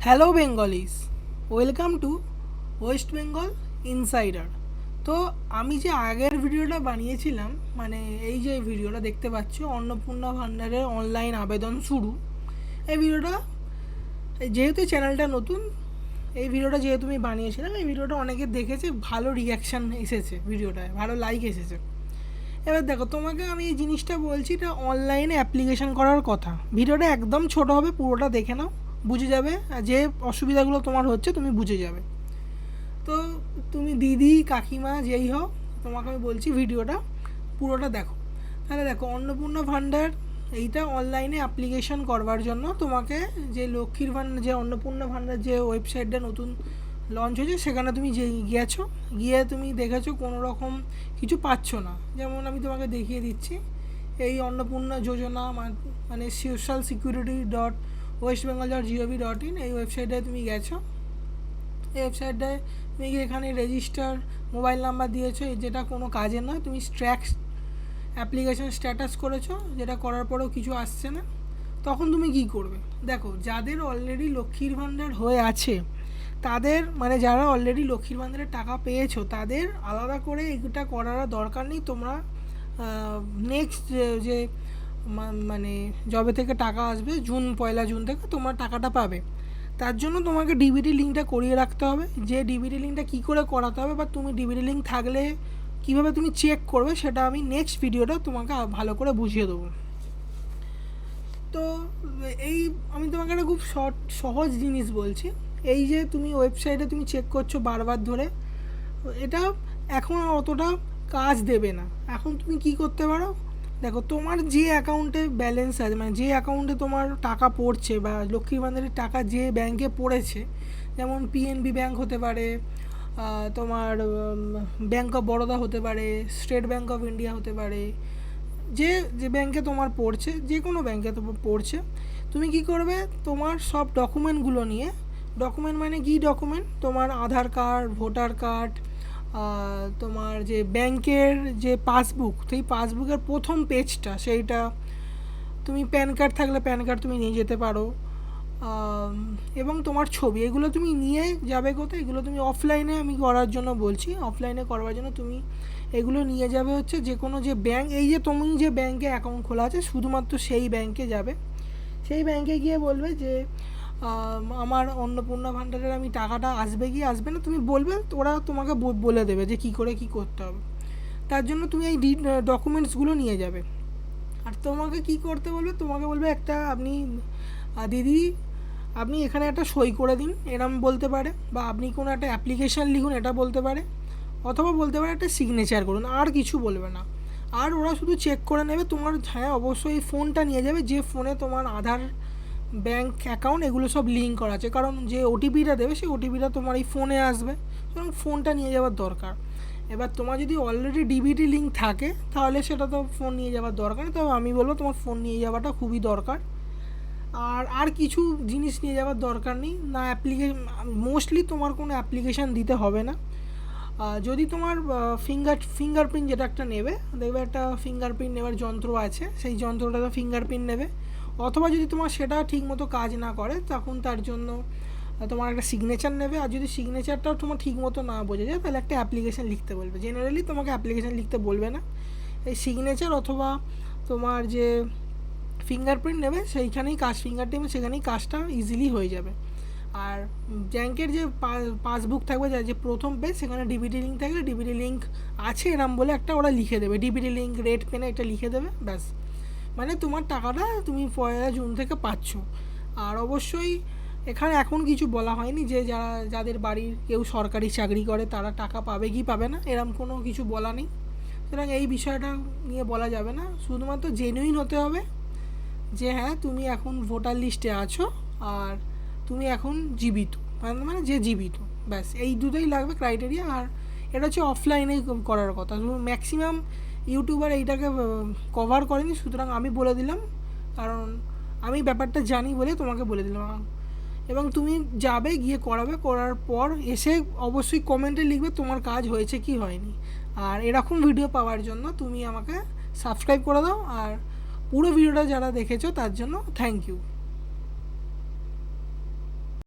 Hello Bengalese, welcome to West Bengal insider. তো আমি যে আগের ভিডিওটা বানিয়েছিলাম, মানে এই যে ভিডিওটা দেখতে পাচ্ছ, অন্নপূর্ণা ভান্ডারের অনলাইন আবেদন শুরু, এই ভিডিওটা যেহেতু চ্যানেলটা নতুন, এই ভিডিওটা যেহেতু আমি বানিয়েছিলাম, এই ভিডিওটা অনেকে দেখেছে, ভালো রিয়াকশান এসেছে, ভিডিওটায় ভালো লাইক এসেছে। এবার দেখো, তোমাকে আমি এই জিনিসটা বলছি, এটা অনলাইনে অ্যাপ্লিকেশান করার কথা। ভিডিওটা একদম ছোট হবে, পুরোটা দেখে নাও, বুঝে যাবে। আর যে অসুবিধাগুলো তোমার হচ্ছে তুমি বুঝে যাবে। তো তুমি দিদি কাকিমা যেই হও, তোমাকে আমি বলছি ভিডিওটা পুরোটা দেখো। তাহলে দেখো, অন্নপূর্ণা ভাণ্ডার এইটা অনলাইনে অ্যাপ্লিকেশন করবার জন্য তোমাকে যে লক্ষ্মীর ভাণ্ডার, যে অন্নপূর্ণা ভাণ্ডার যে ওয়েবসাইটটা নতুন লঞ্চ হয়েছে, সেখানে তুমি যে গিয়েছো, গিয়ে তুমি দেখেছো কোনো রকম কিছু পাচ্ছ না। যেমন আমি তোমাকে দেখিয়ে দিচ্ছি, এই অন্নপূর্ণা যোজনা মানে social security dot West Bengal dot G O V dot in, এই ওয়েবসাইটে তুমি গেছো। এই ওয়েবসাইটটায় তুমি এখানে রেজিস্টার মোবাইল নাম্বার দিয়েছো, যেটা কোনো কাজের নয়। তুমি অ্যাপ্লিকেশন স্ট্যাটাস করেছো, যেটা করার পরেও কিছু আসছে না। তখন তুমি কি করবে? দেখো, যাদের অলরেডি লক্ষ্মীর ভাণ্ডার হয়ে আছে, তাদের মানে যারা অলরেডি লক্ষ্মীর ভাণ্ডারের টাকা পেয়েছো, তাদের আলাদা করে এটা করার দরকার নেই। তোমরা নেক্সট যে মানে যবে থেকে টাকা আসবে, পয়লা জুন থেকে তোমার টাকাটা পাবে। তার জন্য তোমাকে ডিবিটি লিঙ্কটা করিয়ে রাখতে হবে। যে ডিবিটি লিঙ্কটা কী করে করাতে হবে, বা তুমি ডিবিটি লিঙ্ক থাকলে কীভাবে তুমি চেক করবে, সেটা আমি নেক্সট ভিডিওটা তোমাকে ভালো করে বুঝিয়ে দেবো। তো এই আমি তোমাকে একটা খুব সহজ জিনিস বলছি। এই যে তুমি ওয়েবসাইটে তুমি চেক করছো বারবার ধরে, এটা এখন অতটা কাজ দেবে না। এখন তুমি কি করতে পারো, দেখো তোমার যে অ্যাকাউন্টে ব্যালেন্স আছে, মানে যে অ্যাকাউন্টে তোমার টাকা পড়ছে, বা লক্ষ্মীর ভাণ্ডারের টাকা যে ব্যাংকে পড়েছে, যেমন পিএনবি ব্যাংক হতে পারে, তোমার ব্যাংক অফ বরোদা হতে পারে, স্টেট ব্যাংক অফ ইন্ডিয়া হতে পারে, যে যে ব্যাংকে তোমার পড়ছে, যে কোনো ব্যাংকে তোমার পড়ছে, তুমি কি করবে, তোমার সব ডকুমেন্টগুলো নিয়ে, ডকুমেন্ট মানে কী ডকুমেন্ট, তোমার আধার কার্ড, ভোটার কার্ড, তোমার যে ব্যাংকের যে পাসবুক, সেই পাসবুকের প্রথম পেজটা, সেইটা, তুমি প্যান কার্ড থাকলে প্যান কার্ড তুমি নিয়ে যেতে পারো, এবং তোমার ছবি, এগুলো তুমি নিয়ে যাবে কোথায়, এগুলো তুমি অফলাইনে আমি করার জন্য বলছি, অফলাইনে করবার জন্য তুমি এগুলো নিয়ে যাবে হচ্ছে যে কোনো যে ব্যাংক, এই যে তুমি যে ব্যাংকে অ্যাকাউন্ট খোলা আছে, শুধুমাত্র সেই ব্যাংকে যাবে। সেই ব্যাংকে গিয়ে বলবে যে আমার অন্নপূর্ণা ভাণ্ডারের আমি টাকাটা আসবে কি আসবে না, তুমি বলবে, ওরা তোমাকে বলে দেবে যে কী করে কী করতে হবে। তার জন্য তুমি এই ডকুমেন্টসগুলো নিয়ে যাবে। আর তোমাকে কি করতে বলবে, তোমাকে বলবে একটা, আপনি দিদি আপনি এখানে একটা সই করে দিন, এরম বলতে পারে, বা আপনি কোনো একটা অ্যাপ্লিকেশান লিখুন, এটা বলতে পারে, অথবা বলতে পারে একটা সিগনেচার করুন, আর কিছু বলবে না। আর ওরা শুধু চেক করে নেবে তোমার, হ্যাঁ অবশ্যই ফোনটা নিয়ে যাবে, যে ফোনে তোমার আধার, ব্যাঙ্ক অ্যাকাউন্ট, এগুলো সব লিঙ্ক করা আছে, কারণ যে ওটিপিটা দেবে সেই ওটিপিটা তোমার এই ফোনে আসবে, সুতরাং ফোনটা নিয়ে যাওয়ার দরকার। এবার তোমার যদি অলরেডি ডিবিটি লিঙ্ক থাকে, তাহলে সেটা তো ফোন নিয়ে যাওয়ার দরকার নেই, তবে আমি বলবো তোমার ফোন নিয়ে যাওয়াটা খুবই দরকার। আর কিছু জিনিস নিয়ে যাওয়ার দরকার নেই না, মোস্টলি তোমার কোনো অ্যাপ্লিকেশান দিতে হবে না। যদি তোমার ফিঙ্গারপ্রিন্ট যেটা একটা নেবে, দেখবে একটা ফিঙ্গারপ্রিন্ট নেওয়ার যন্ত্র আছে, সেই যন্ত্রটাতে ফিঙ্গারপ্রিন্ট নেবে। অথবা যদি তোমার সেটা ঠিকমতো কাজ না করে, তখন তার জন্য তোমার একটা সিগনেচার নেবে। আর যদি সিগনেচারটাও তোমার ঠিকমতো না বোঝা যায়, তাহলে একটা অ্যাপ্লিকেশান লিখতে বলবে। জেনারেলি তোমাকে অ্যাপ্লিকেশান লিখতে বলবে না, এই সিগনেচার অথবা তোমার যে ফিঙ্গারপ্রিন্ট নেবে, সেইখানেই ফিঙ্গারপ্রিন্ট, সেখানেই কাজটা ইজিলি হয়ে যাবে। আর ব্যাংকের যে পাসবুক থাকবে, যার যে প্রথম পেজ, সেখানে ডিবিটি লিঙ্ক থাকলে ডিবিটি লিঙ্ক আছে এরম বলে একটা ওরা লিখে দেবে, ডিবিটি লিঙ্ক রেড পেনে এটা লিখে দেবে, ব্যাস। মানে তোমার টাকাটা তুমি 1 জুন থেকে পাচ্ছ। আর অবশ্যই এখানে এখন কিছু বলা হয়নি যে যাদের বাড়ির কেউ সরকারি চাকরি করে তারা টাকা পাবে কি পাবে না, এরম কোনো কিছু বলা নেই। সুতরাং এই বিষয়টা নিয়ে বলা যাবে না, শুধুমাত্র জেনুইন হতে হবে যে হ্যাঁ তুমি এখন ভোটার লিস্টে আছো, আর তুমি এখন জীবিত, মানে যে জীবিত, ব্যাস এই দুটোই লাগবে ক্রাইটেরিয়া। আর এটা হচ্ছে অফলাইনে করার কথা, ম্যাক্সিমাম ইউটিউবার এইটাকে কভার করেনি, সুতরাং আমি বলে দিলাম, কারণ আমি ব্যাপারটা জানি বলে তোমাকে বলে দিলাম। এবং তুমি যাবে, গিয়ে করাবে, করার পর এসে অবশ্যই কমেন্টে লিখবে তোমার কাজ হয়েছে কি হয়নি। আর এরকম ভিডিও পাওয়ার জন্য তুমি আমাকে সাবস্ক্রাইব করে দাও। আর পুরো ভিডিওটা যারা দেখেছো তার জন্য থ্যাংক ইউ।